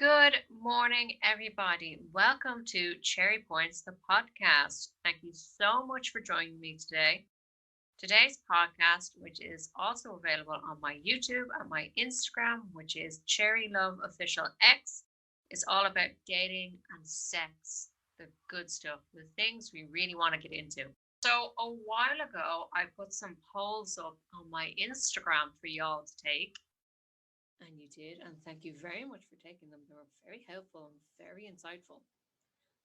Good morning, everybody. Welcome to Cherry Points, the podcast. Thank you so much for joining me today. Today's podcast, which is also available on my YouTube and my Instagram, which is Cherry Love Official X, is all about dating and sex, the good stuff, the things we really want to get into. So, a while ago, I put some polls up on my Instagram for y'all to take. And you did, and thank you very much for taking them. They were very helpful and very insightful.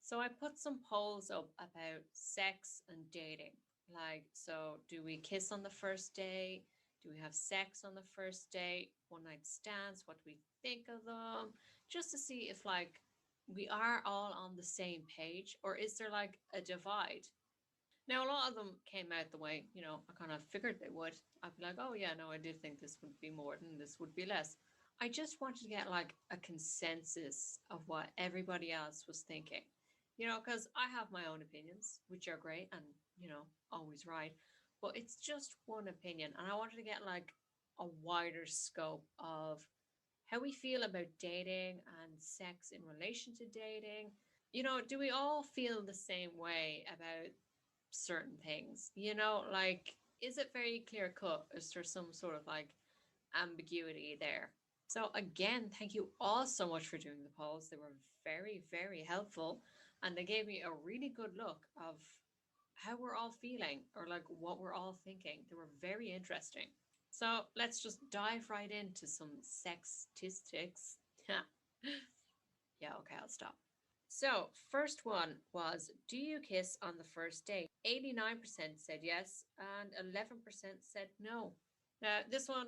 So I put some polls up about sex and dating. Do we kiss on the first day? Do we have sex on the first date? One night stands? What do we think of them? Just to see if we are all on the same page, or is there like a divide? Now, a lot of them came out the way, I kind of figured they would. I'd be like, oh, yeah, no, I did think this would be more than this would be less. I just wanted to get like a consensus of what everybody else was thinking, because I have my own opinions, which are great and, always right. But it's just one opinion. And I wanted to get like a wider scope of how we feel about dating and sex in relation to dating. Do we all feel the same way about certain things? Is it very clear cut? Is there some sort of like ambiguity there? So, again, thank you all so much for doing the polls. They were very, very helpful. And they gave me a really good look of how we're all feeling or like what we're all thinking. They were very interesting. So, let's just dive right into some sex-tistics. Yeah, okay, I'll stop. So, first one was, do you kiss on the first date? 89% said yes, and 11% said no. Now, this one,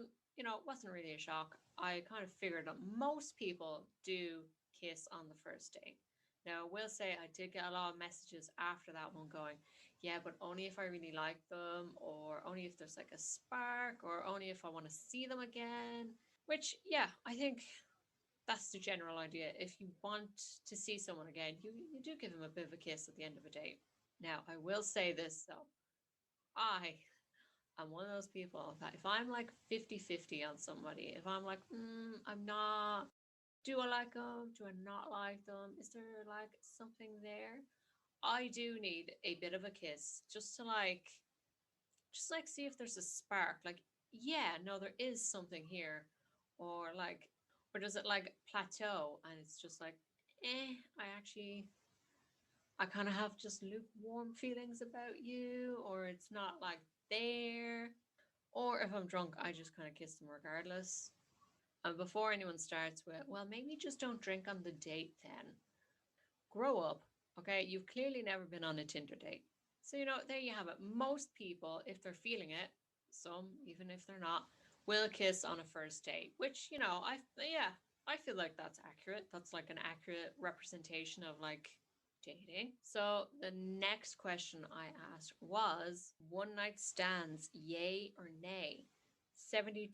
wasn't really a shock. I kind of figured that most people do kiss on the first date. Now, I will say I did get a lot of messages after that one going, yeah, but only if I really like them, or only if there's like a spark, or only if I want to see them again. Which, yeah, I think that's the general idea. If you want to see someone again, you do give them a bit of a kiss at the end of a date. Now, I will say this though. I'm one of those people that if I'm like 50-50 on somebody, if I'm like, I'm not, do I like them? Do I not like them? Is there like something there? I do need a bit of a kiss just like see if there's a spark. Like, yeah, no, there is something here. Or like, or does it like plateau and it's just like, I kind of have just lukewarm feelings about you, or it's not like there. Or if I'm drunk, I just kind of kiss them regardless. And before anyone starts with, well, maybe just don't drink on the date then. Grow up, okay? You've clearly never been on a Tinder date. So, there you have it. Most people, if they're feeling it, some, even if they're not, will kiss on a first date, which, yeah, I feel like that's accurate. That's like an accurate representation of like dating. So the next question I asked was one night stands, yay or nay? 72%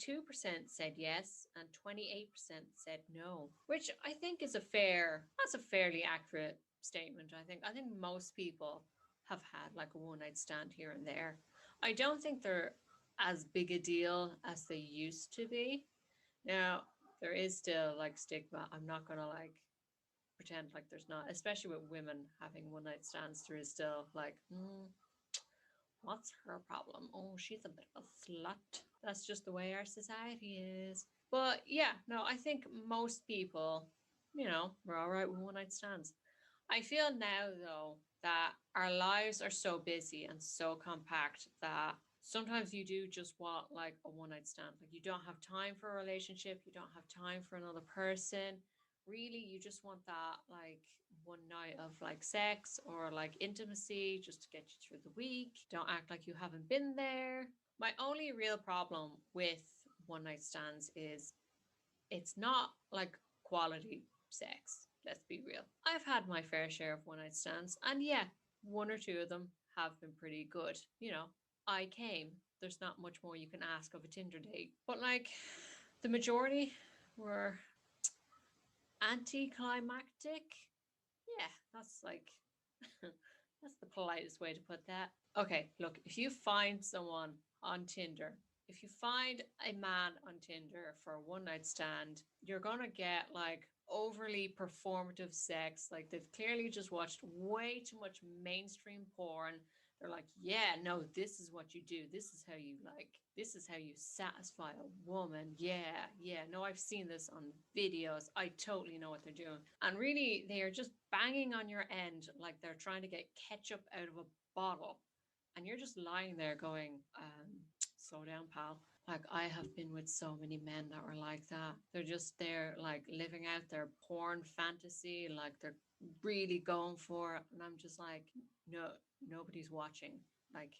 said yes and 28% said no, which I think is that's a fairly accurate statement. I think most people have had like a one night stand here and there. I don't think they're as big a deal as they used to be. Now, there is still like stigma. I'm not going to like pretend like there's not, especially with women having one night stands. There is still like, what's her problem? Oh, she's a bit of a slut. That's just the way our society is. But yeah, no, I think most people, we're all right with one night stands. I feel now, though, that our lives are so busy and so compact that sometimes you do just want like a one night stand. Like, you don't have time for a relationship, you don't have time for another person. Really, you just want that like one night of like sex or like intimacy just to get you through the week. Don't act like you haven't been there. My only real problem with one night stands is it's not like quality sex. Let's be real. I've had my fair share of one night stands, and yeah, one or two of them have been pretty good. I came. There's not much more you can ask of a Tinder date. But like the majority were anticlimactic. Yeah, that's like that's the politest way to put that. Okay, look, if you find someone on Tinder, if you find a man on Tinder for a one night stand, you're gonna get like overly performative sex. Like they've clearly just watched way too much mainstream porn. They're like, yeah, no, this is what you do. This is how you like, this is how you satisfy a woman. Yeah, yeah. No, I've seen this on videos. I totally know what they're doing. And really, they are just banging on your end like they're trying to get ketchup out of a bottle. And you're just lying there going, slow down, pal. Like I have been with so many men that were like that. They're just there like living out their porn fantasy, like they're really going for it. And I'm just like, no, nobody's watching. Like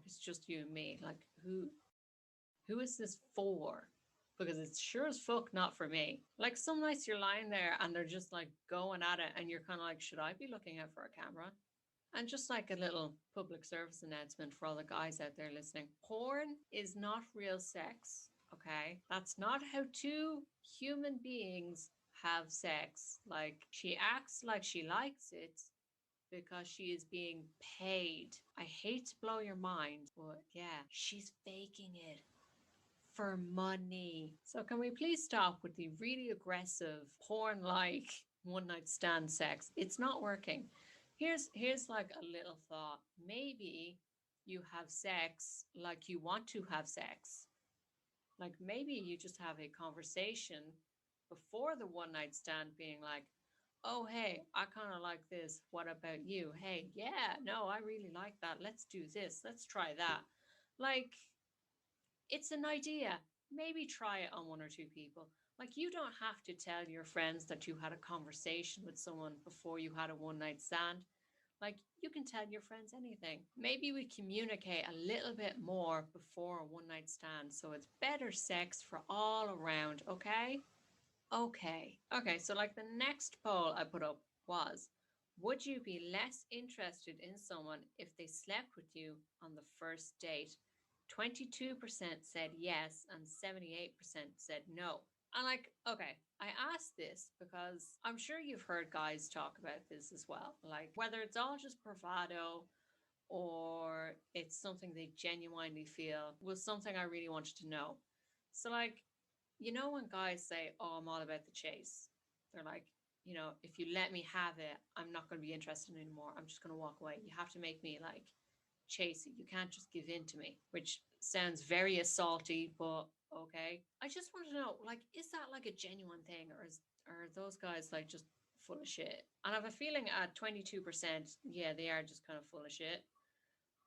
it's just you and me. Like who is this for? Because it's sure as fuck not for me. Like some nights you're lying there and they're just like going at it and you're kind of like, should I be looking out for a camera? And just like a little public service announcement for all the guys out there listening, porn is not real sex, okay? That's not how two human beings have sex. Like, she acts like she likes it because she is being paid. I hate to blow your mind, but yeah, she's faking it for money. So, can we please stop with the really aggressive, porn like one night stand sex? It's not working. Here's like a little thought. Maybe you have sex like you want to have sex. Like maybe you just have a conversation before the one night stand being like, "Oh, hey, I kind of like this. What about you? Hey, yeah, no, I really like that. Let's do this. Let's try that." Like it's an idea. Maybe try it on one or two people. Like, you don't have to tell your friends that you had a conversation with someone before you had a one night stand. Like, you can tell your friends anything. Maybe we communicate a little bit more before a one night stand so it's better sex for all around, okay? Okay. Okay, so like the next poll I put up was, would you be less interested in someone if they slept with you on the first date? 22% said yes and 78% said no. And like, okay, I asked this because I'm sure you've heard guys talk about this as well. Like, whether it's all just bravado or it's something they genuinely feel was something I really wanted to know. So, like, when guys say, "Oh, I'm all about the chase," they're like, if you let me have it, I'm not going to be interested anymore. I'm just going to walk away. You have to make me like chase it. You can't just give in to me, which sounds very assaulty, but okay. I just want to know, like, is that like a genuine thing, or are those guys like just full of shit? And I have a feeling at 22%, yeah, they are just kind of full of shit.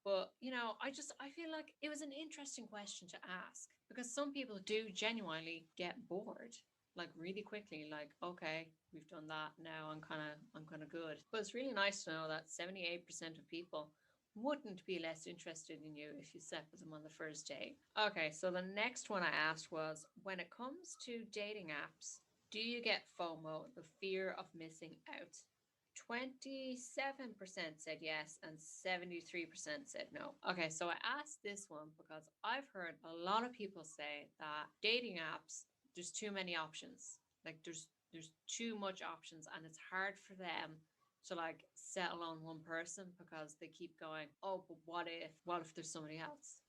But, I feel like it was an interesting question to ask because some people do genuinely get bored like really quickly, like, okay, we've done that. Now I'm kind of good. But it's really nice to know that 78% of people wouldn't be less interested in you if you slept with them on the first date. Okay, so the next one I asked was, when it comes to dating apps, do you get FOMO, the fear of missing out? 27% said yes and 73% said no. Okay, so I asked this one because I've heard a lot of people say that dating apps, there's too many options. Like there's too much options and it's hard for them to like settle on one person because they keep going, "Oh, but what if there's somebody else?"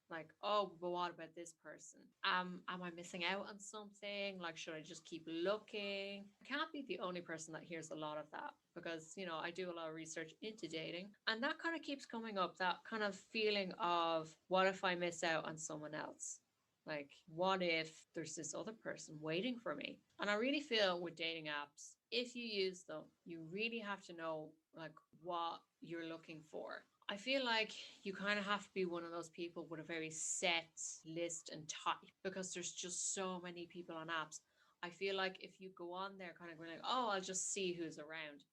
Like, "Oh, but what about this person? Am I missing out on something? Like, should I just keep looking?" I can't be the only person that hears a lot of that because, I do a lot of research into dating and that kind of keeps coming up, that kind of feeling of, what if I miss out on someone else? Like, what if there's this other person waiting for me? And I really feel with dating apps, if you use them, you really have to know like what you're looking for. I feel like you kind of have to be one of those people with a very set list and type because there's just so many people on apps. I feel like if you go on there kind of going like, "Oh, I'll just see who's around,"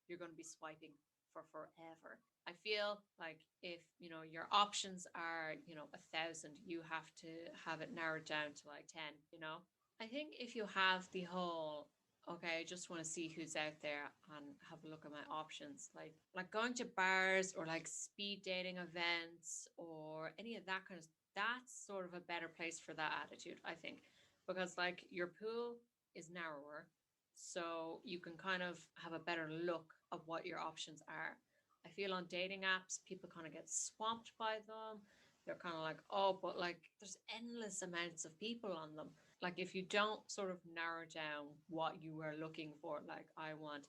you're going to be swiping for forever. I feel like if your options are 1,000, you have to have it narrowed down to like 10. I think if you have the whole, okay, I just want to see who's out there and have a look at my options, like going to bars or like speed dating events or any of that kind of, that's sort of a better place for that attitude, I think, because like your pool is narrower, so you can kind of have a better look of what your options are. I feel on dating apps, people kind of get swamped by them. They're kind of like, "Oh, but like there's endless amounts of people on them." like if you don't sort of narrow down what you are looking for, like I want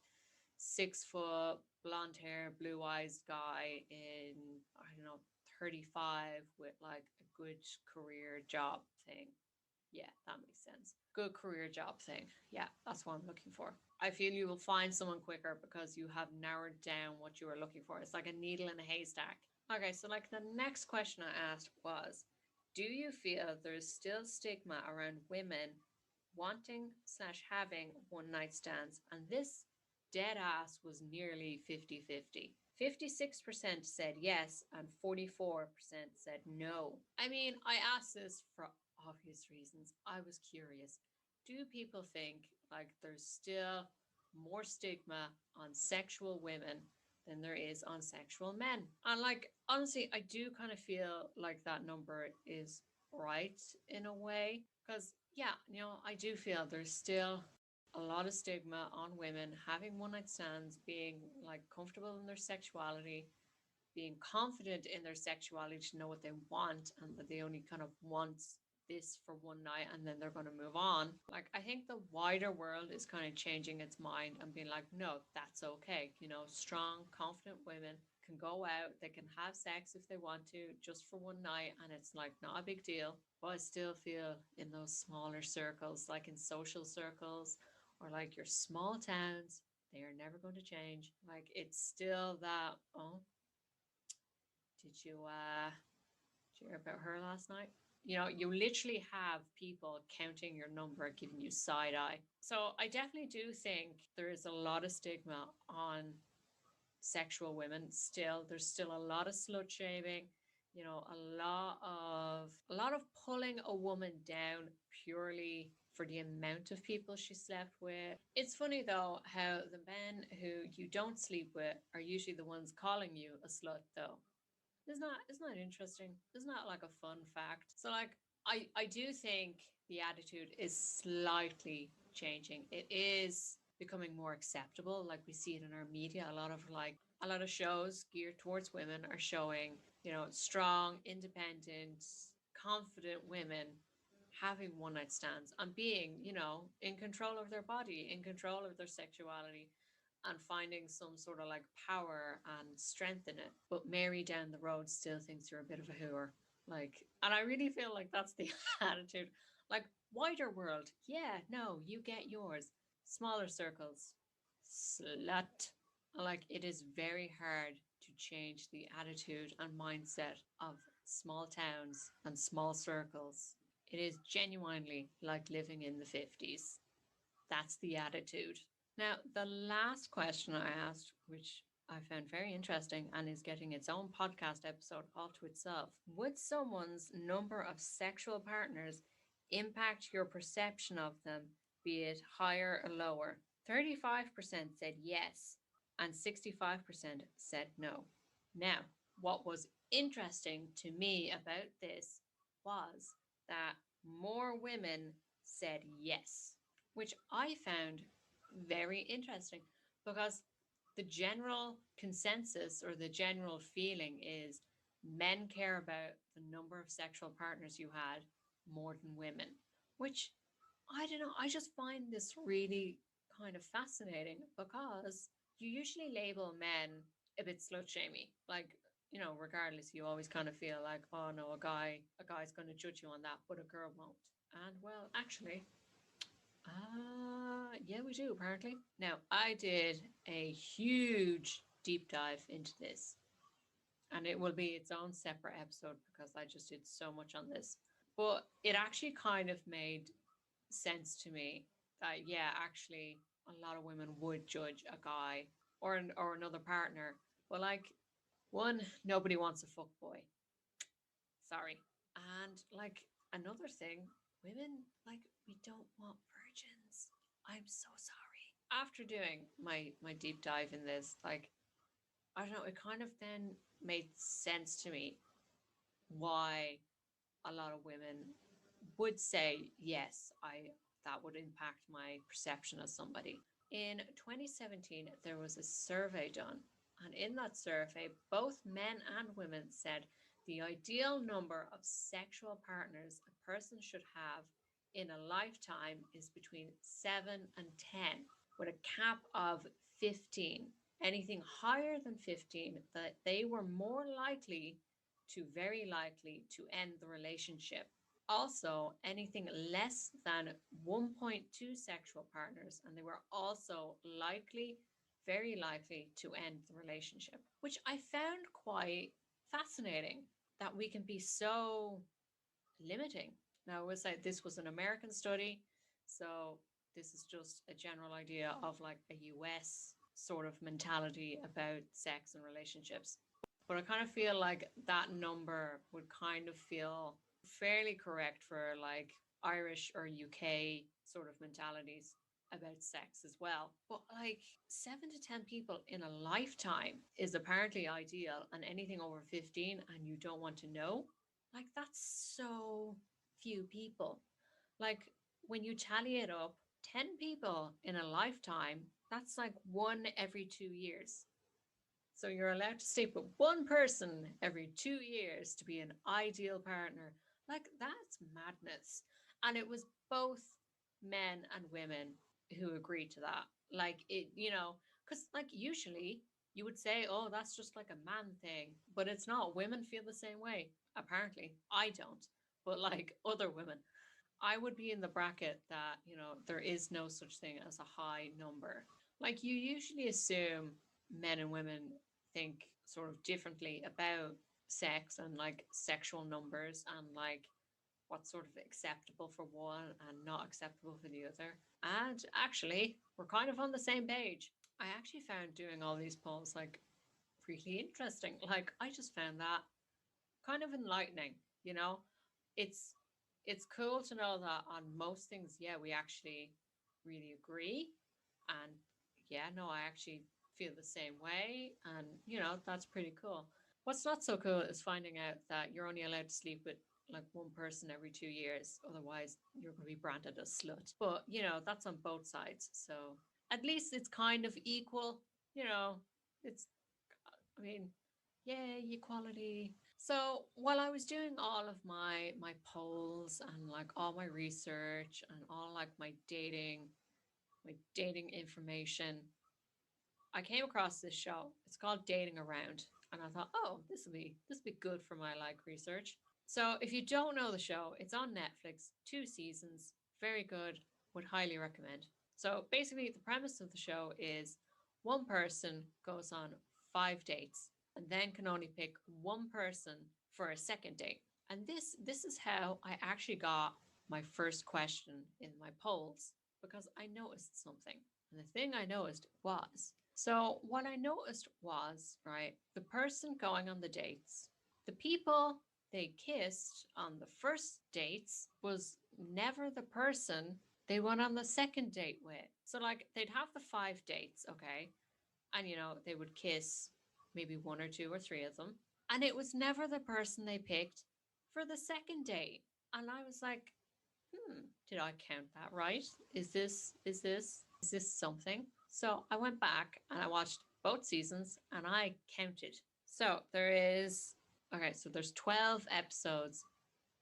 6 foot, blonde hair, blue eyes guy in, I don't know, 35 with like a good career job thing. Yeah, that makes sense. Good career job thing. Yeah, that's what I'm looking for. I feel you will find someone quicker because you have narrowed down what you are looking for. It's like a needle in a haystack. Okay, so like the next question I asked was, do you feel there's still stigma around women wanting slash having one night stands? And this dead ass was nearly 50-50. 56% said yes and 44% said no. I mean, I asked this for obvious reasons. I was curious. Do people think like there's still more stigma on sexual women than there is on sexual men? And like, honestly, I do kind of feel like that number is right in a way. Because, yeah, I do feel there's still a lot of stigma on women having one night stands, being like comfortable in their sexuality, being confident in their sexuality to know what they want and that they only kind of want this for one night and then they're going to move on. Like, I think the wider world is kind of changing its mind and being like, no, that's okay. Strong, confident women can go out, they can have sex if they want to just for one night, and it's like not a big deal. But I still feel in those smaller circles, like in social circles or like your small towns, they are never going to change. Like, it's still that, oh, did you hear about her last night? You literally have people counting your number, giving you side eye. So I definitely do think there is a lot of stigma on sexual women still. There's still a lot of slut shaming, a lot of pulling a woman down purely for the amount of people she slept with. It's funny though how the men who you don't sleep with are usually the ones calling you a slut though. Isn't that interesting? Isn't that like a fun fact? So like I do think the attitude is slightly changing. It is becoming more acceptable. Like we see it in our media. A lot of shows geared towards women are showing, strong, independent, confident women having one night stands and being, in control of their body, in control of their sexuality, and finding some sort of like power and strength in it. But Mary down the road still thinks you're a bit of a hooer. Like, and I really feel like that's the attitude. Like, wider world, yeah, no, you get yours. Smaller circles, slut. Like, it is very hard to change the attitude and mindset of small towns and small circles. It is genuinely like living in the 50s. That's the attitude. Now, the last question I asked, which I found very interesting and is getting its own podcast episode all to itself, would someone's number of sexual partners impact your perception of them, be it higher or lower? 35% said yes, and 65% said no. Now, what was interesting to me about this was that more women said yes, which I found very interesting because the general consensus or the general feeling is men care about the number of sexual partners you had more than women, which I don't know. I just find this really kind of fascinating because you usually label men a bit slut shamey. Like, regardless, you always kind of feel like, oh no, a guy's going to judge you on that, but a girl won't. And well, actually, yeah, we do apparently. Now, I did a huge deep dive into this, and it will be its own separate episode because I just did so much on this. But it actually kind of made sense to me that, yeah, actually, a lot of women would judge a guy or another partner. But like, one, nobody wants a fuck boy. Sorry. And like another thing, women, like, we don't want virgins. I'm so sorry. After doing my deep dive in this, like, I don't know, it kind of then made sense to me why a lot of women would say yes, I that would impact my perception of somebody. In 2017, there was a survey done, and in that survey, both men and women said the ideal number of sexual partners a person should have in a lifetime is between 7 and 10, with a cap of 15. Anything higher than 15, that they were more likely to very likely to end the relationship. Also, anything less than 1.2 sexual partners, and they were also likely, very likely to end the relationship, which I found quite fascinating that we can be so limiting. Now, I would say this was an American study, so this is just a general idea of like a US sort of mentality about sex and relationships. But I kind of feel like that number would kind of feel fairly correct for like Irish or UK sort of mentalities about sex as well. But like 7 to 10 people in a lifetime is apparently ideal, and anything over 15 and you don't want to know, like that's so few people. Like when you tally it up, 10 people in a lifetime, that's like one every 2 years. So you're allowed to sleep with one person every 2 years to be an ideal partner. Like that's madness. And it was both men and women who agreed to that. Like it, because like usually you would say, oh, that's just like a man thing, but it's not. Women feel the same way. Apparently, I don't, but like other women. I would be in the bracket that, there is no such thing as a high number. Like you usually assume men and women think sort of differently about sex and like sexual numbers and like what's sort of acceptable for one and not acceptable for the other. And actually, we're kind of on the same page. I actually found doing all these polls like really interesting. Like I just found that kind of enlightening, you know? It's it's cool to know that on most things, yeah, we actually really agree. And yeah, no, I actually feel the same way. And that's pretty cool. What's not so cool is finding out that you're only allowed to sleep with like one person every 2 years. Otherwise, you're going to be branded a slut. But, that's on both sides. So at least it's kind of equal. You know, it's, I mean, yay, equality. So while I was doing all of my polls and like all my research and all like my dating information, I came across this show. It's called Dating Around, and I thought, oh, this will be good for my like research. So if you don't know the show, it's on Netflix, 2 seasons, very good, would highly recommend. So basically, the premise of the show is one person goes on 5 dates and then can only pick one person for a second date. And this is how I actually got my first question in my polls, because I noticed something. And the thing I noticed was, so what I noticed was, right, the person going on the dates, the people they kissed on the first dates was never the person they went on the second date with. So like they'd have the 5 dates, okay? And they would kiss maybe one or two or three of them. And it was never the person they picked for the second date. And I was like, did I count that right? Is this something? So I went back and I watched both seasons and I counted. So there's 12 episodes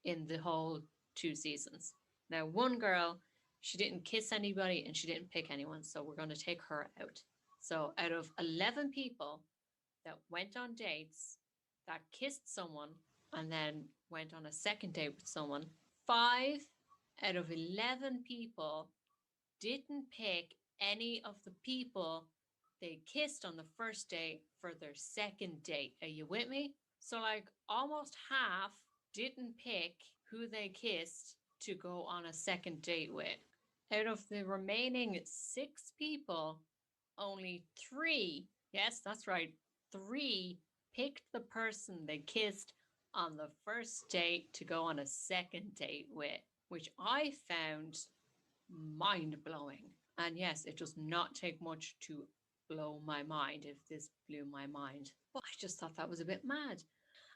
in the whole 2 seasons. Now, one girl, she didn't kiss anybody and she didn't pick anyone. So we're going to take her out. So out of 11 people that went on dates, that kissed someone, and then went on a second date with someone, 5 out of 11 people didn't pick any of the people they kissed on the first date for their second date. Are you with me? So, like, almost half didn't pick who they kissed to go on a second date with. Out of the remaining 6 people, only 3, yes, that's right, 3 picked the person they kissed on the first date to go on a second date with, which I found mind blowing. And yes, it does not take much to blow my mind if this blew my mind. But I just thought that was a bit mad.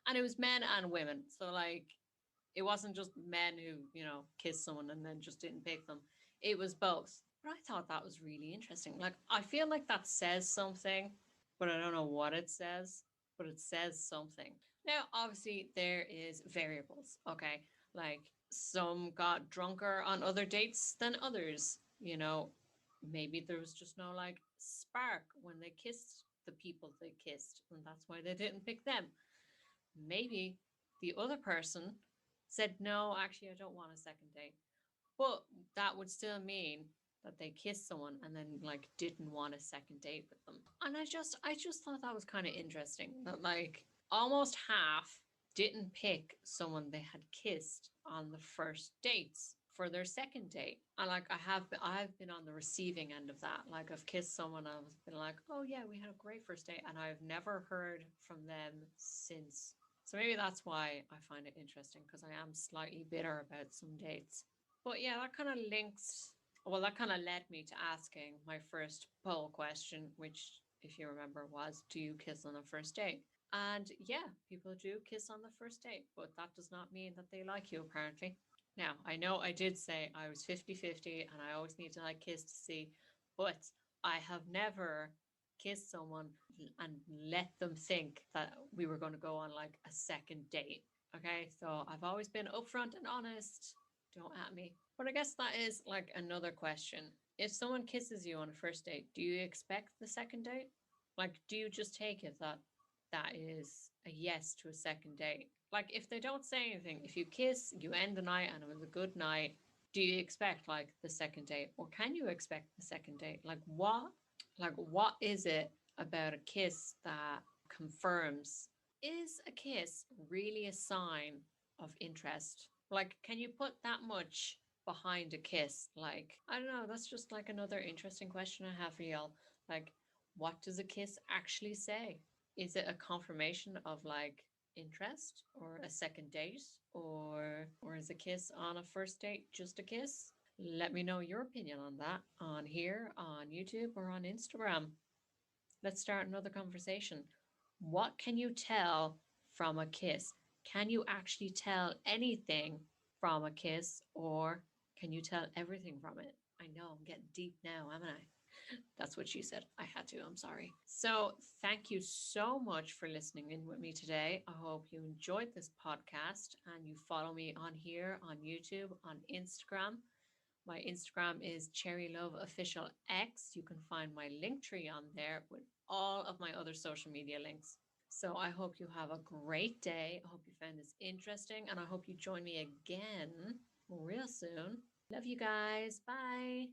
And it was men and women. So, like, it wasn't just men who, kissed someone and then just didn't pick them. It was both. But I thought that was really interesting. Like, I feel like that says something, but I don't know what it says, but it says something. Now, obviously, there is variables, okay? Like, Some got drunker on other dates than others. Maybe there was just no like spark when they kissed the people they kissed, and that's why they didn't pick them. Maybe the other person said, no, actually, I don't want a second date. But that would still mean that they kissed someone and then like didn't want a second date with them. And I just thought that was kind of interesting that like almost half didn't pick someone they had kissed on the first dates for their second date. And like I've been on the receiving end of that. Like I've kissed someone and I've been like, "Oh yeah, we had a great first date," and I've never heard from them since. So maybe that's why I find it interesting, because I am slightly bitter about some dates. But yeah, that kind of links, well, that kind of led me to asking my first poll question, which, if you remember, was, do you kiss on a first date? And yeah, people do kiss on the first date, but that does not mean that they like you, apparently. Now, I know I did say I was 50-50 and I always need to like kiss to see, but I have never kissed someone and let them think that we were going to go on like a second date. Okay, so I've always been upfront and honest. Don't at me. But I guess that is like another question. If someone kisses you on a first date, do you expect the second date? Like, do you just take it that that is a yes to a second date? Like, if they don't say anything, if you kiss, you end the night and it was a good night, do you expect like the second date, or can you expect the second date? Like what is it about a kiss that confirms, is a kiss really a sign of interest? Like, can you put that much behind a kiss? Like, I don't know. That's just like another interesting question I have for y'all. Like, what does a kiss actually say? Is it a confirmation of like interest or a second date, or is a kiss on a first date just a kiss? Let me know your opinion on that on here, on YouTube, or on Instagram. Let's start another conversation. What can you tell from a kiss? Can you actually tell anything from a kiss, or can you tell everything from it? I know I'm getting deep now, haven't I? That's what she said. I had to. I'm sorry. So, thank you so much for listening in with me today. I hope you enjoyed this podcast and you follow me on here, on YouTube, on Instagram. My Instagram is Cherry Love Official X. You can find my link tree on there with all of my other social media links. So I hope you have a great day. I hope you found this interesting, and I hope you join me again real soon. Love you guys. Bye.